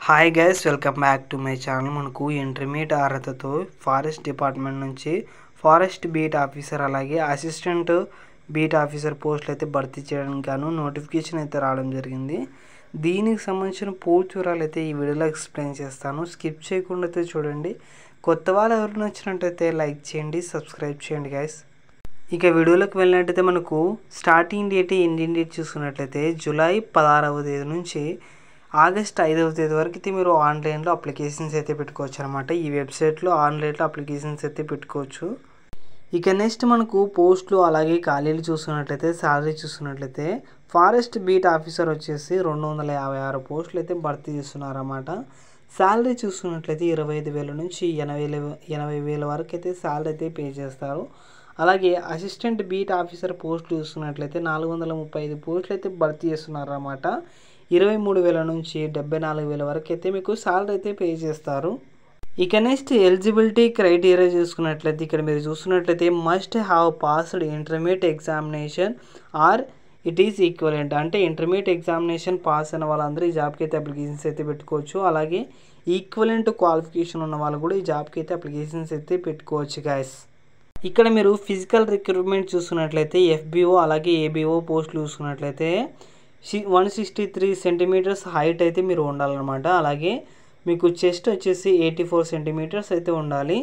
Hi guys, welcome back to my channel. మనకు intermediate అర్హతతో forest department నుంచి forest beat officer అలాగే assistant beat officer పోస్టులు అయితే భర్తీ చేయడానికి గాను నోటిఫికేషన్ అయితే రావడం జరిగింది. దీనికి సంబంధించిన పూర్తి వివరాలు అయితే ఈ వీడియోలో ఎక్స్ప్లెయిన్ చేస్తాను. స్కిప్ చేయకుండా అయితే చూడండి. కొత్త వాళ్ళు ఎవరైనా వచ్చినట్టయితే లైక్ చేయండి, సబ్స్క్రైబ్ చేయండి గైస్. ఇక వీడియోలోకి వెళ్ళినట్టయితే మనకు స్టార్టింగ్ డేట్ ఎండింగ్ డేట్ చూసుకున్నట్లయితే జూలై 16వ తేదీ నుంచి ఆగస్ట్ 5వ తేదీ వరకు అయితే మీరు ఆన్లైన్లో అప్లికేషన్స్ అయితే పెట్టుకోవచ్చు అనమాట. ఈ వెబ్సైట్లో ఆన్లైన్లో అప్లికేషన్స్ అయితే పెట్టుకోవచ్చు. ఇక నెక్స్ట్ మనకు పోస్టులు అలాగే ఖాళీలు చూసుకున్నట్లయితే శాలరీ చూసుకున్నట్లయితే ఫారెస్ట్ బీట్ ఆఫీసర్ వచ్చేసి 256 పోస్టులు అయితే భర్తీ చేస్తున్నారన్నమాట. శాలరీ చూసుకున్నట్లయితే 25,000 నుంచి 80,000 వరకు అయితే శాలరీ అయితే పే చేస్తారు. అలాగే అసిస్టెంట్ బీట్ ఆఫీసర్ పోస్టులు చూసుకున్నట్లయితే 435 పోస్టులు అయితే భర్తీ చేస్తున్నారన్నమాట. 23,000 నుంచి 74,000 వరకు అయితే మీకు శాలరీ అయితే పే చేస్తారు. ఇక నెక్స్ట్ ఎలిజిబిలిటీ క్రైటీరియా చూసుకున్నట్లయితే ఇక్కడ మీరు చూసుకున్నట్లయితే must have passed intermediate examination or it is equivalent, అంటే ఇంటర్మీడియట్ ఎగ్జామినేషన్ పాస్ అయిన వాళ్ళందరూ ఈ జాబ్కి అయితే అప్లికేషన్స్ అయితే పెట్టుకోవచ్చు. అలాగే ఈక్వలెంట్ క్వాలిఫికేషన్ ఉన్న వాళ్ళు కూడా ఈ జాబ్కి అయితే అప్లికేషన్స్ అయితే పెట్టుకోవచ్చు గాయస్. ఇక్కడ మీరు ఫిజికల్ రిక్రూట్మెంట్ చూసుకున్నట్లయితే FBO అలాగే ABO పోస్టులు చూసుకున్నట్లయితే 163 సెంటీమీటర్స్ హైట్ అయితే మీరు ఉండాలన్నమాట. అలాగే మీకు చెస్ట్ వచ్చేసి 84 సెంటీమీటర్స్ అయితే ఉండాలి.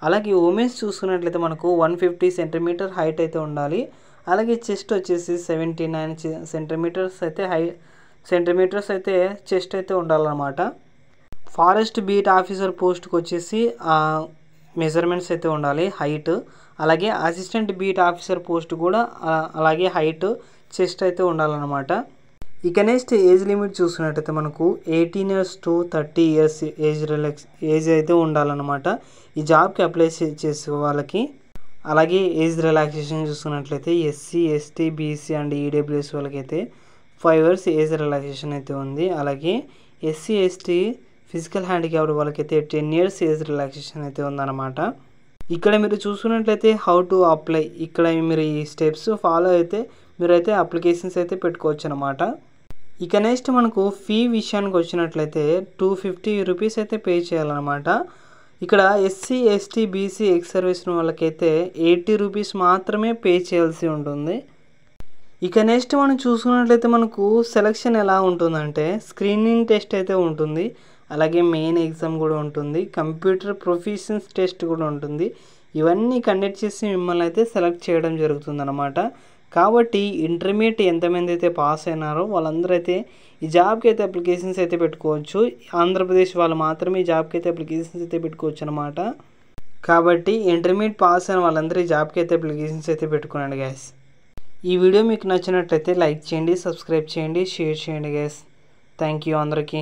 అలాగే ఉమెన్స్ చూసుకున్నట్లయితే మనకు 150 సెంటీమీటర్ హైట్ అయితే ఉండాలి. అలాగే చెస్ట్ వచ్చేసి 79 సెంటీమీటర్స్ అయితే చెస్ట్ అయితే ఉండాలన్నమాట. ఫారెస్ట్ బీట్ ఆఫీసర్ పోస్ట్కి వచ్చేసి మెజర్మెంట్స్ అయితే ఉండాలి, హైట్. అలాగే అసిస్టెంట్ బీట్ ఆఫీసర్ పోస్ట్ కూడా అలాగే హైట్ చెస్ట్ అయితే ఉండాలన్నమాట. ఇక నెక్స్ట్ ఏజ్ లిమిట్ చూసుకున్నట్టయితే మనకు 18 years to 30 years ఏజ్ అయితే ఉండాలన్నమాట ఈ జాబ్కి అప్లై చేసే వాళ్ళకి. అలాగే ఏజ్ రిలాక్సేషన్ చూసుకున్నట్లయితే SC, ST, BC and EWS వాళ్ళకైతే 5 years ఏజ్ రిలాక్సేషన్ అయితే ఉంది. అలాగే SC, ST ఫిజికల్ హ్యాండిక్యాప్డ్ వాళ్ళకైతే 10 years ఏజ్ రిలాక్సేషన్ అయితే ఉందన్నమాట. ఇక్కడ మీరు చూసుకున్నట్లయితే హౌ టు అప్లై, ఇక్కడ మీరు ఈ స్టెప్స్ ఫాలో అయితే మీరైతే అప్లికేషన్స్ అయితే పెట్టుకోవచ్చు అనమాట. ఇక నెక్స్ట్ మనకు ఫీ విషయానికి వచ్చినట్లయితే 250 రూపీస్ అయితే పే చేయాలన్నమాట. ఇక్కడ SC, ST, BC ex service వాళ్ళకైతే 80 రూపీస్ మాత్రమే పే చేయాల్సి ఉంటుంది. ఇక నెక్స్ట్ మనం చూసుకున్నట్లయితే మనకు సెలక్షన్ ఎలా ఉంటుందంటే స్క్రీనింగ్ టెస్ట్ అయితే ఉంటుంది, అలాగే మెయిన్ ఎగ్జామ్ కూడా ఉంటుంది, కంప్యూటర్ ప్రొఫిషియన్స్ టెస్ట్ కూడా ఉంటుంది. ఇవన్నీ కండక్ట్ చేసి మిమ్మల్ని అయితే సెలెక్ట్ చేయడం జరుగుతుంది అనమాట. కాబట్టి ఇంటర్మీడియట్ ఎంతమంది అయితే పాస్ అయినారో వాళ్ళందరూ అయితే ఈ జాబ్కి అయితే అప్లికేషన్స్ అయితే పెట్టుకోవచ్చు. ఆంధ్రప్రదేశ్ వాళ్ళు మాత్రమే ఈ జాబ్కి అయితే అప్లికేషన్స్ అయితే పెట్టుకోవచ్చు అనమాట. కాబట్టి ఇంటర్మీడియట్ పాస్ అయిన వాళ్ళందరూ ఈ జాబ్కి అయితే అప్లికేషన్స్ అయితే పెట్టుకోండి గైస్. ఈ వీడియో మీకు నచ్చినట్లయితే లైక్ చేయండి, సబ్స్క్రైబ్ చేయండి, షేర్ చేయండి గైస్. థ్యాంక్ యూ అందరికీ.